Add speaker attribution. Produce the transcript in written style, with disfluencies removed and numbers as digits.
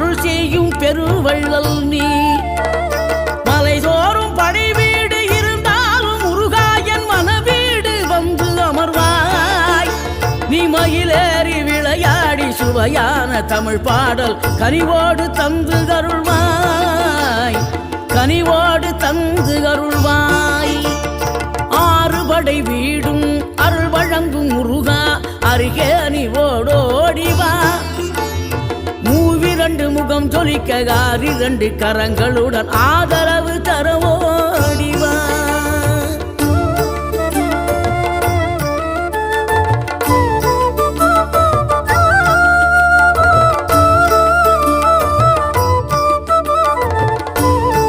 Speaker 1: அருள் செய்யும் பெருவள்ளல் நீ. மலைதோறும் படை வீடு இருந்தாலும் முருகாயன் மனவீடு வந்து அமர்வாய். நீ மயிலேறி விளையாடி சுவையான தமிழ் பாடல் கனிவோடு தந்து அருள்வாய், கனிவோடு தந்து அருள்வாய். ஆறுபடை வீடும் அருள் வழங்கும் முருகா அருகே நீ ஓடோடிவா. மூவிரண்டு முகம் ஜொலிக்க 6 கரங்களுடன் ஆதரவு